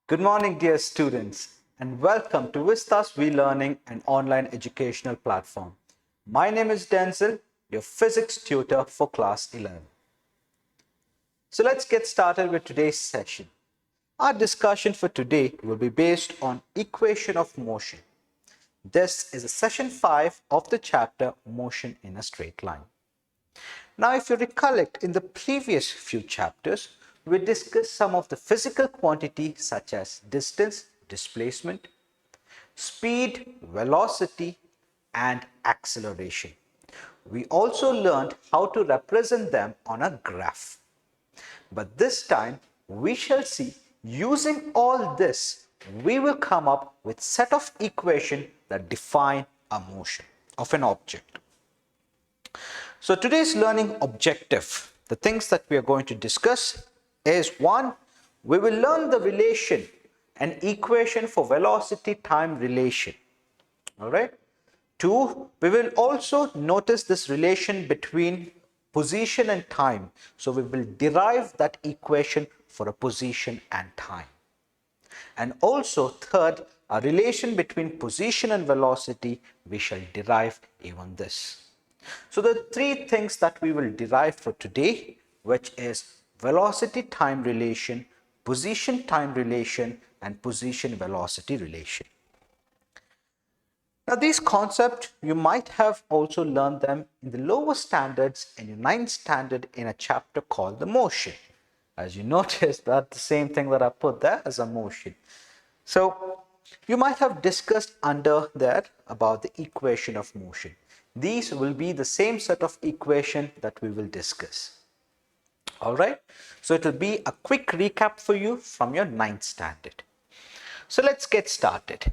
Good morning, dear students, and welcome to Vista's learning and online educational platform. My name is Denzil, your physics tutor for class 11. So let's get started with today's session. Our discussion for today will be based on equation of motion. This is a session 5 of the chapter Motion in a Straight Line. Now, if you recollect, in the previous few chapters, we discussed some of the physical quantities such as distance, displacement, speed, velocity, and acceleration. We also learned how to represent them on a graph. But this time, we shall see, using all this, we will come up with set of equations that define a motion of an object. So today's learning objective, the things that we are going to discuss is: 1, we will learn the relation, an equation for velocity time relation. All right. 2, we will also notice this relation between position and time. So we will derive that equation for a position and time. And also, third, a relation between position and velocity, we shall derive even this. So the three things that we will derive for today, which is velocity time relation, position time relation, and position velocity relation. Now these concepts, you might have also learned them in the lower standards in your 9th standard in a chapter called the motion. As you notice, that's the same thing that I put there as a motion. So you might have discussed under that about the equation of motion. These will be the same set of equation that we will discuss. All right. So it will be a quick recap for you from your 9th standard. So let's get started.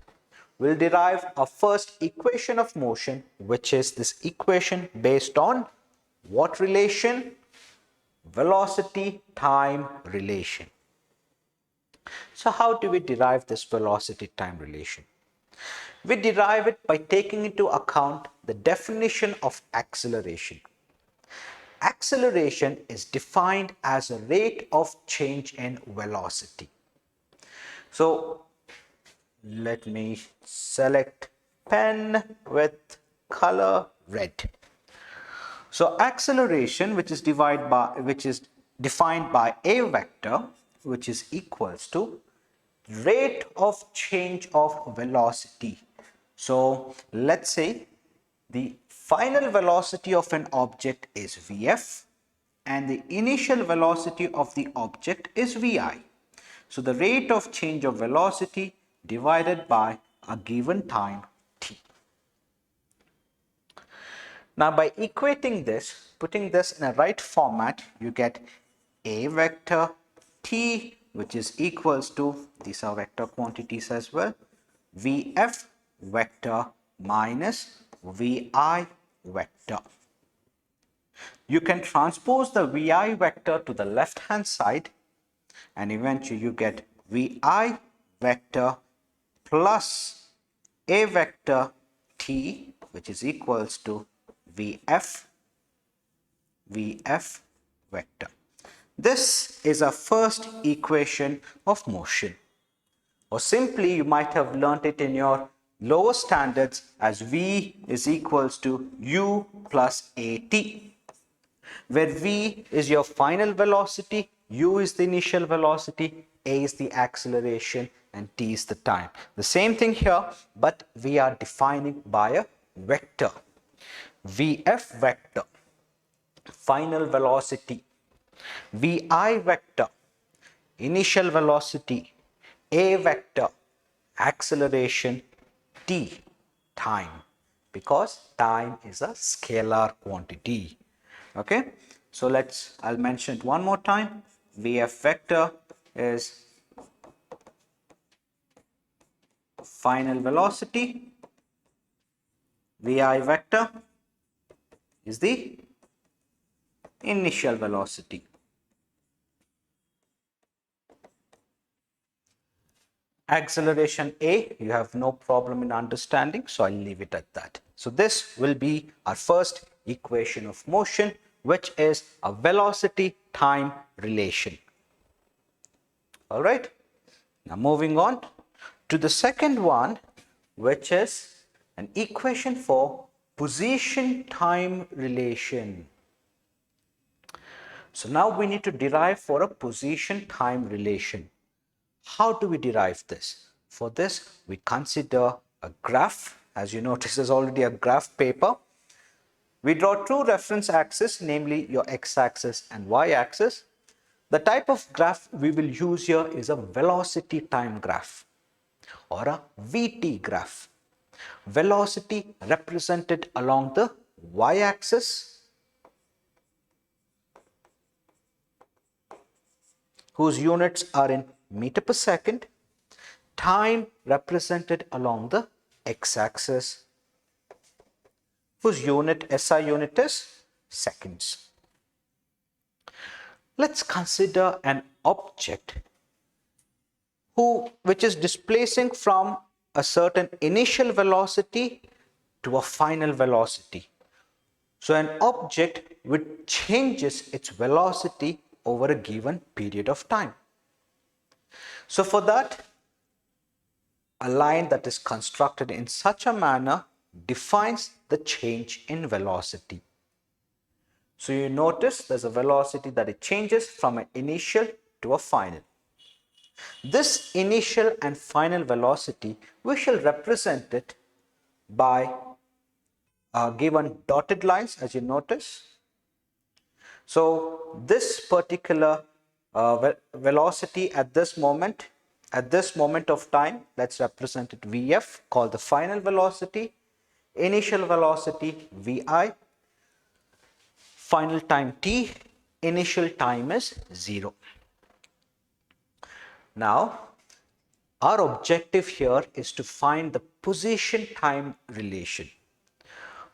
We'll derive our first equation of motion, which is this equation based on what relation? Velocity time relation. So how do we derive this velocity time relation? We derive it by taking into account the definition of acceleration. Acceleration is defined as a rate of change in velocity. So let me select pen with color red. So acceleration, which is defined by a vector, which is equals to rate of change of velocity. So let's say the final velocity of an object is Vf and the initial velocity of the object is Vi. So the rate of change of velocity divided by a given time t. Now by equating this, putting this in a right format, you get a vector t, which is equals to, these are vector quantities as well, Vf vector minus Vi vector. You can transpose the Vi vector to the left hand side and eventually you get Vi vector plus a vector t, which is equals to Vf vector. This is our first equation of motion, or simply you might have learnt it in your lower standards as V is equals to U plus AT, where V is your final velocity, U is the initial velocity, A is the acceleration, and T is the time. The same thing here, but we are defining by a vector. Vf vector, final velocity, Vi vector, initial velocity, A vector, acceleration, T, time, because time is a scalar quantity. Okay, so I'll mention it one more time. Vf vector is final velocity, Vi vector is the initial velocity. Acceleration A, you have no problem in understanding, so I'll leave it at that. So this will be our first equation of motion, which is a velocity time relation. All right. Now moving on to the second one, which is an equation for position-time relation. So now we need to derive for a position-time relation. How do we derive this? For this, we consider a graph. As you notice, there's already a graph paper. We draw two reference axes, namely your x-axis and y-axis. The type of graph we will use here is a velocity time graph or a VT graph. Velocity represented along the y-axis, whose units are in meter per second. Time represented along the x-axis, whose SI unit is seconds. Let's consider an object which is displacing from a certain initial velocity to a final velocity. So an object which changes its velocity over a given period of time. So for that, a line that is constructed in such a manner defines the change in velocity. So you notice there's a velocity that it changes from an initial to a final. This initial and final velocity, we shall represent it by given dotted lines, as you notice. So this particular velocity at this moment of time, let's represent it Vf, called the final velocity, initial velocity Vi, final time t, initial time is 0. Now, our objective here is to find the position-time relation.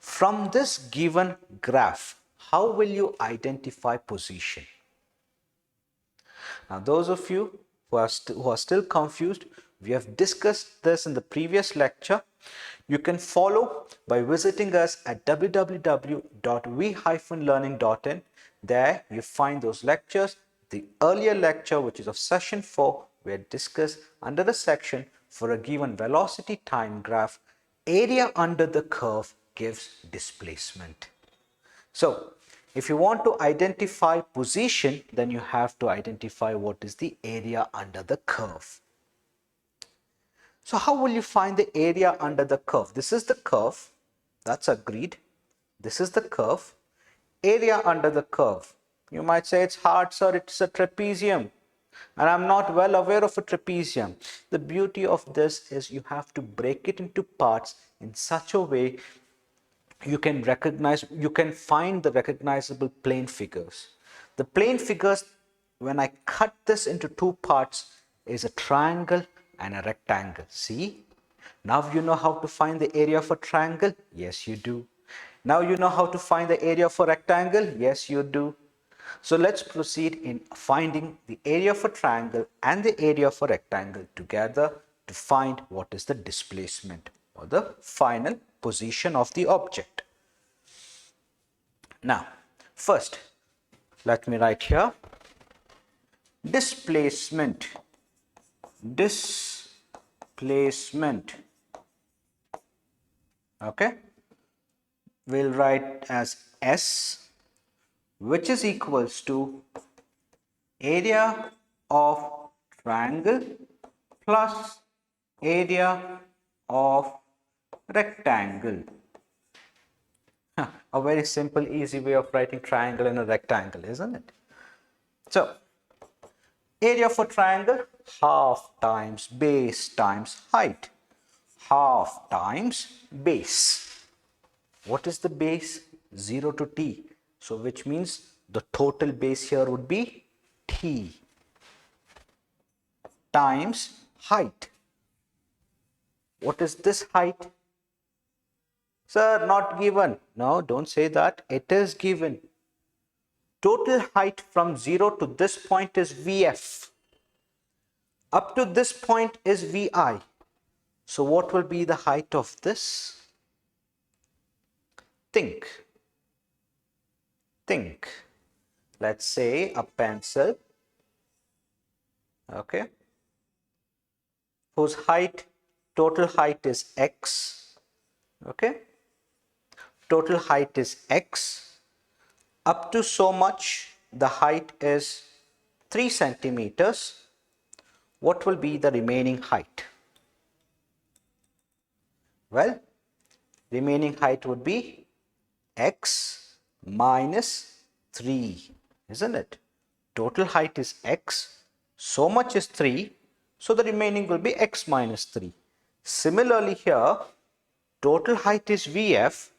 From this given graph, how will you identify position? Now, those of you who are still confused, we have discussed this in the previous lecture. You can follow by visiting us at www.we-learning.in. There you find those lectures. The earlier lecture, which is of session 4, we had discussed under the section for a given velocity time graph, area under the curve gives displacement. So if you want to identify position, then you have to identify what is the area under the curve. So how will you find the area under the curve? This is the curve, that's agreed. This is the curve. Area under the curve. You might say it's hard, sir, it's a trapezium. And I'm not well aware of a trapezium. The beauty of this is you have to break it into parts in such a way you can find the recognizable plane figures. The plane figures, when I cut this into two parts, is a triangle and a rectangle. See? Now you know how to find the area of a triangle? Yes, you do. Now you know how to find the area of a rectangle? Yes, you do. So let's proceed in finding the area of a triangle and the area of a rectangle together to find what is the displacement or the final position of the object. Now, first, let me write here displacement. Okay, we'll write as S, which is equals to area of triangle plus area of rectangle. A very simple, easy way of writing triangle and a rectangle, isn't it? So, area for triangle, half times base times height. Half times base. What is the base? 0 to t. So, which means the total base here would be t times height. What is this height? Sir, not given. No, don't say that. It is given. Total height from 0 to this point is Vf. Up to this point is Vi. So what will be the height of this? Think. Let's say a pencil. Okay. whose total height is x, okay, total height is x, up to so much the height is 3 centimeters, what will be the remaining height? Well, remaining height would be x minus 3, isn't it? Total height is x, so much is 3, so the remaining will be x minus 3. Similarly here, total height is Vf,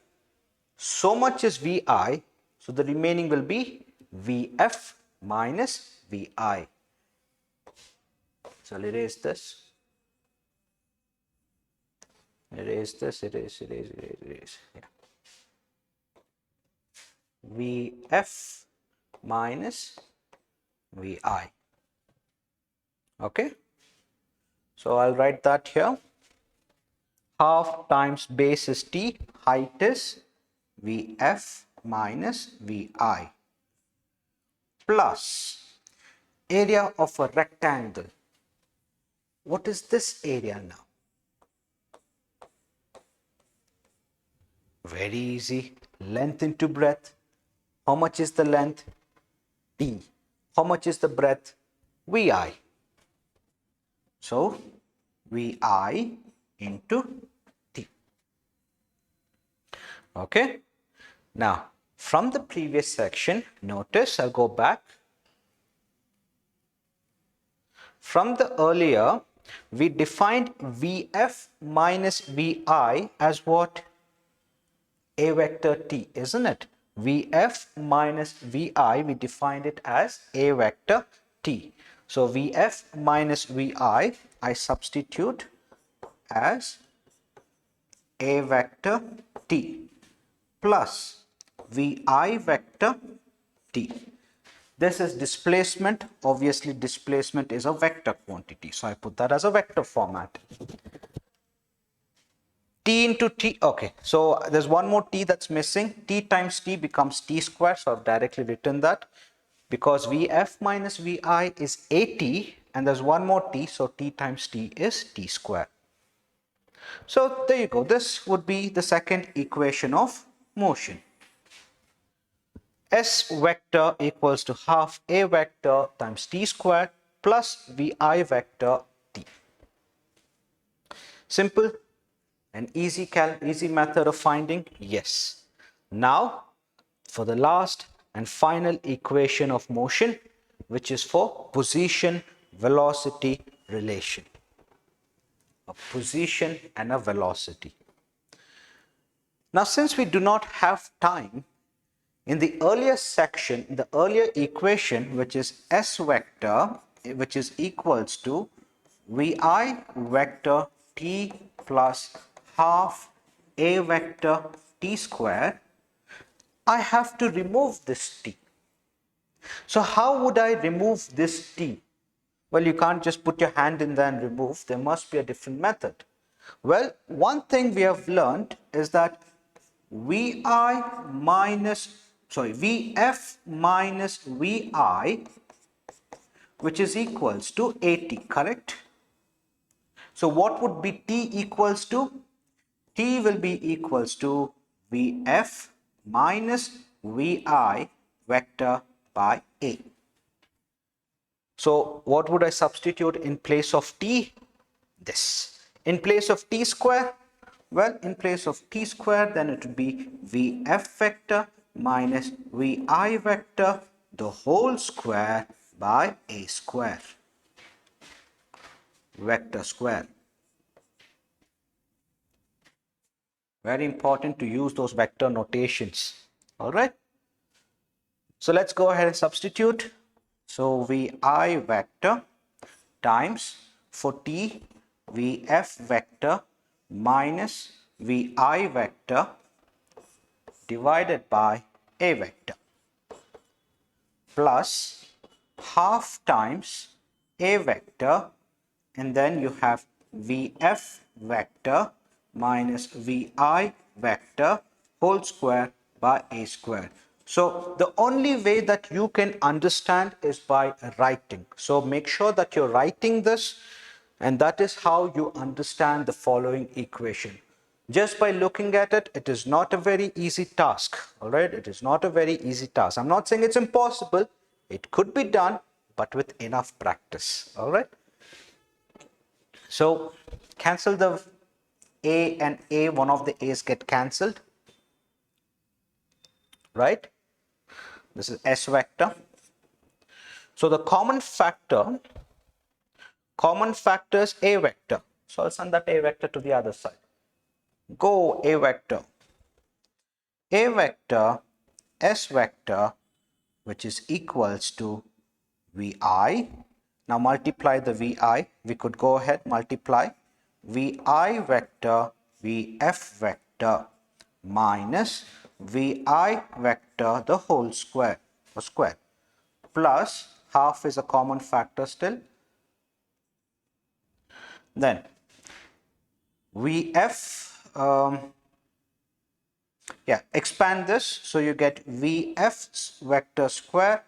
so much is Vi, so the remaining will be Vf minus Vi. So I'll erase this. Erase this, erase. Yeah. Vf minus Vi. Okay. So I'll write that here. Half times base is t, height is Vf minus Vi, plus area of a rectangle. What is this area now? Very easy. Length into breadth. How much is the length? T. How much is the breadth? Vi. So, Vi into T. Okay. Now, from the previous section, notice, I'll go back. From the earlier, we defined Vf minus Vi as what? A vector t, isn't it? Vf minus Vi, we defined it as a vector t. So Vf minus Vi, I substitute as a vector t plus Vi vector t. This is displacement. Obviously, displacement is a vector quantity. So I put that as a vector format. T into t, okay, so there's one more t that's missing. T times t becomes t square, so I've directly written that because Vf minus Vi is at and there's one more t, so t times t is t square. So there you go, this would be the second equation of motion. S vector equals to half a vector times t square plus Vi vector t. Simple. An easy method of finding? Yes. Now, for the last and final equation of motion, which is for position-velocity relation. A position and a velocity. Now, since we do not have time, in the earlier section, the earlier equation, which is S vector, which is equals to Vi vector t plus half a vector t square, I have to remove this t. So how would I remove this t? Well, you can't just put your hand in there and remove. There must be a different method. Well, one thing we have learned is that Vf minus Vi, which is equals to at, correct? So what would be t equals to? T will be equals to Vf minus Vi vector by A. So what would I substitute in place of t? This. In place of t square? Well, in place of t square, then it would be Vf vector minus Vi vector, the whole square by A square. Vector square. Very important to use those vector notations. All right. So let's go ahead and substitute. So Vi vector times for t Vf vector minus Vi vector divided by A vector plus half times A vector, and then you have Vf vector minus Vi vector whole square by A square. So the only way that you can understand is by writing. So make sure that you're writing this And that is how you understand the following equation. Just by looking at it, it is not a very easy task. All right, it is not a very easy task. I'm not saying it's impossible. It could be done, but with enough practice. All right. So cancel the A and A, one of the A's get cancelled, right? This is S vector. So the common factor is A vector. So I'll send that A vector to the other side. Go A vector. A vector, S vector, which is equals to Vi. Now multiply the Vi. We could go ahead, multiply Vi vector, Vf vector minus Vi vector the whole square, or square, plus half is a common factor still. Then Vf, expand this, so you get Vf vector square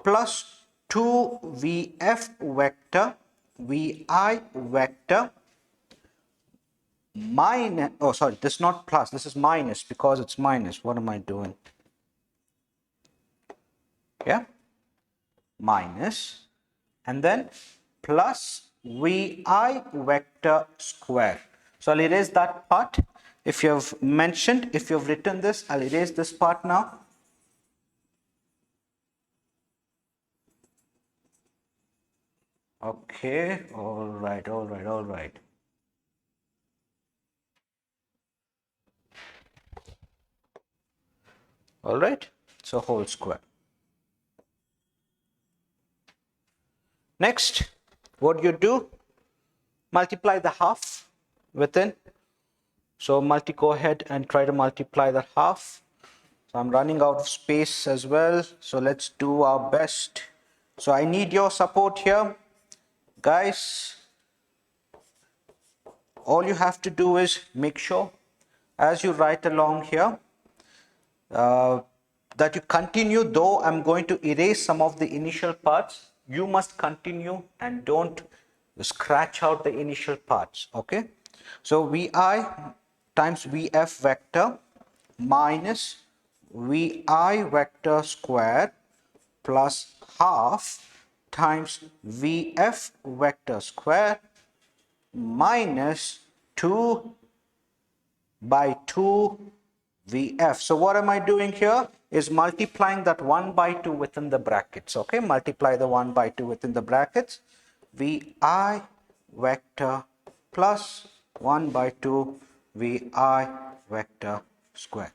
plus 2 Vf vector, Vi vector minus, oh sorry, this is not plus, this is minus because it's minus. What am I doing? Yeah, minus, and then plus Vi vector square. So I'll erase that part. If you have mentioned, if you have written this, I'll erase this part now. Okay, all right. All right, so whole square. Next, what you do, multiply the half within. So go ahead and try to multiply that half. So I'm running out of space as well. So let's do our best. So I need your support here. Guys, all you have to do is make sure as you write along here that you continue, though I'm going to erase some of the initial parts. You must continue and don't scratch out the initial parts. Okay, so Vi times Vf vector minus Vi vector square plus half times Vf vector square minus 2 by 2 Vf. So what am I doing here is multiplying that 1 by 2 within the brackets. Okay, multiply the 1 by 2 within the brackets. Vi vector plus 1 by 2 Vi vector square.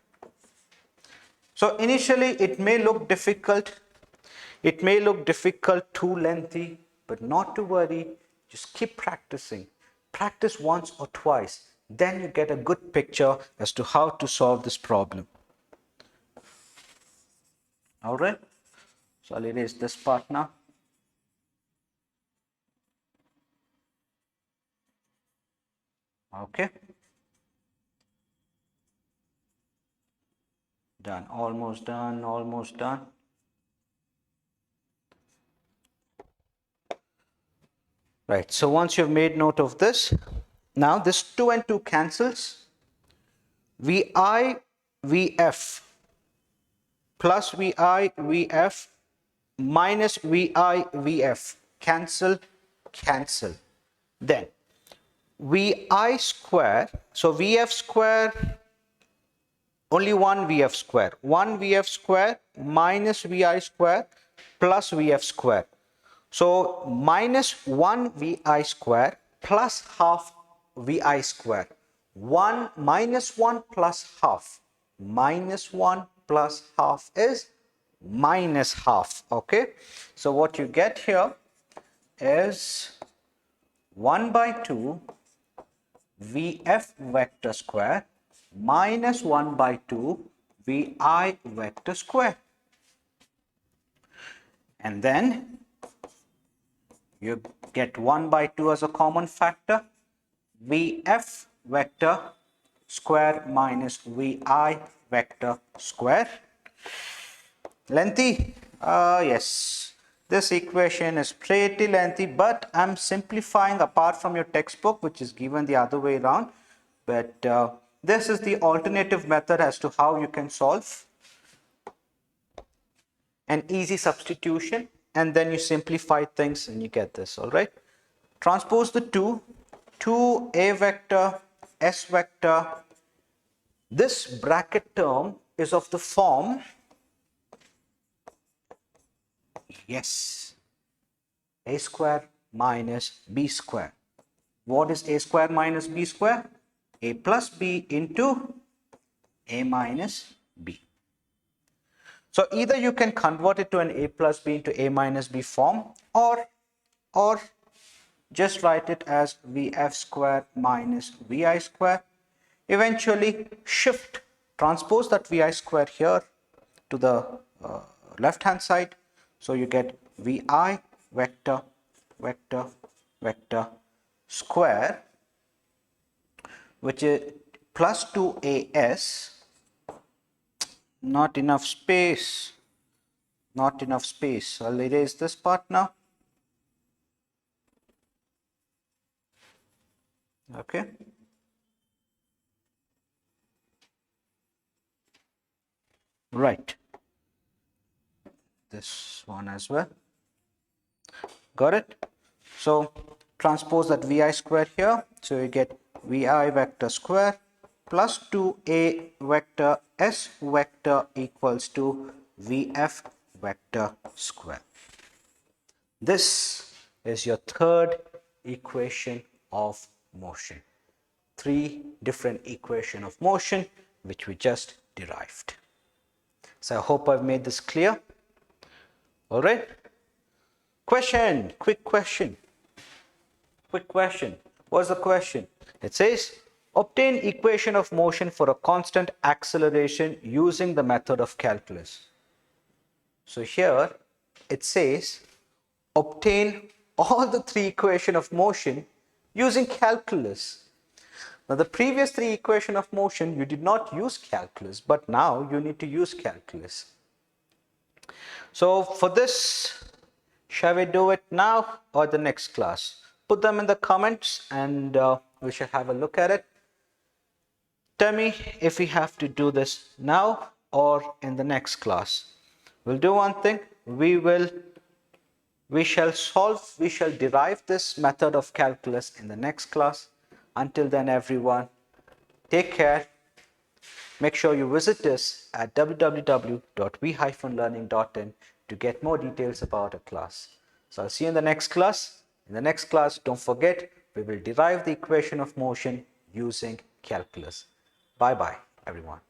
So initially it may look difficult. It may look difficult, too lengthy, but not to worry. Just keep practicing. Practice once or twice. Then you get a good picture as to how to solve this problem. All right. So I'll erase this part now. Okay. Done. Almost done. Almost done. Right. So once you've made note of this, now this 2 and 2 cancels. Vi Vf plus Vi Vf minus Vi Vf cancel. Then Vi square, so Vf square, only one Vf square, 1 Vf square minus Vi square plus Vf square. So minus 1 Vi square plus half Vi square. 1 minus 1 plus half. Minus 1 plus half is minus half. Okay. So what you get here is 1 by 2 Vf vector square minus 1 by 2 Vi vector square. And then you get 1 by 2 as a common factor. Vf vector square minus Vi vector square. Lengthy? Yes. This equation is pretty lengthy, but I'm simplifying apart from your textbook, which is given the other way around. But this is the alternative method as to how you can solve an easy substitution, and then you simplify things and you get this. All right. Transpose the 2a vector, s vector. This bracket term is of the form, yes, a square minus b square. What is a square minus b square? A plus b into a minus b. So either you can convert it to an a plus b into a minus b form, or just write it as vf square minus vi square. Eventually shift, transpose that vi square here to the left hand side. So you get vi vector vector vector square, which is plus 2as. Not enough space. Not enough space. I'll erase this part now. Okay. Right. This one as well. Got it? So transpose that vi square here. So you get vi vector square plus 2a vector s vector equals to vf vector square. This is your third equation of motion. 3 different equations of motion which we just derived. So I hope I've made this clear. All right. Question, quick question. Quick question. What's the question? It says, obtain equation of motion for a constant acceleration using the method of calculus. So here it says, obtain all the 3 equations of motion using calculus. Now the previous 3 equations of motion you did not use calculus, but now you need to use calculus. So for this, shall we do it now or the next class? Put them in the comments and we shall have a look at it. Tell me if we have to do this now or in the next class. We'll do one thing. We shall derive this method of calculus in the next class. Until then, everyone, take care. Make sure you visit us at www.we-learning.in to get more details about a class. So I'll see you in the next class. In the next class, don't forget, we will derive the equation of motion using calculus. Bye-bye, everyone.